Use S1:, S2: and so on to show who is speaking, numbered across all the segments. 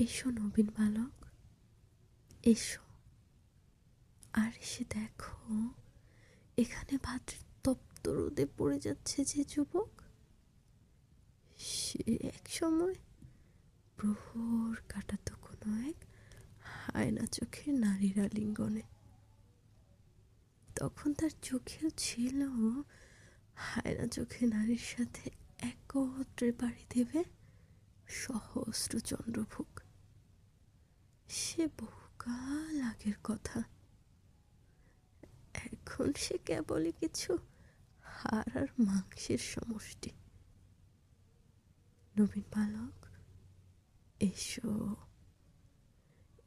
S1: এসো নবীন বালক, এসো। আর এসে দেখো, এখানে ভাদ্রের তপ্ত রোদে পড়ে যাচ্ছে যে যুবক, সে এক সময় প্রহর কাটাতো কোনো এক হায়না চোখের নারীর আলিঙ্গনে। তখন তার চোখেও ছিল হায়না চোখে নারীর সাথে একত্রে পাড়ি দেবে সহস্র চন্দ্রভোগ। সে বহুকাল আগের কথা। এখন সে কেবলই কিছু হাড় আর মাংসের সমষ্টি। নবীন বালক, এসো,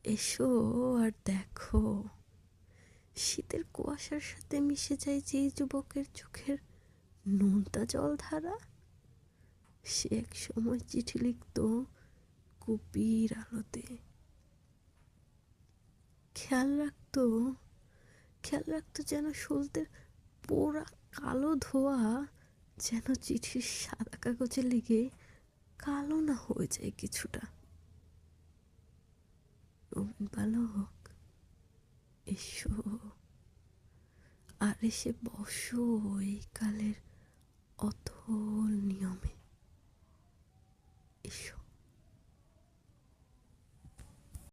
S1: এসো আর দেখো, শীতের কুয়াশার সাথে মিশে যায় যে যুবকের চোখের নোনতা জলধারা। সে এক সময় চিঠি লিখত কুপির আলোতে। খেয়াল রাখতো, খেয়াল রাখতো যেন সলতের পোড়া কালো ধোয়া যেন চিঠির সাদা কাগজে লেগে কালো না হয়ে যায় কিছুটা। নবীন বালক, এসো আর এসে বসো এই কালের অথই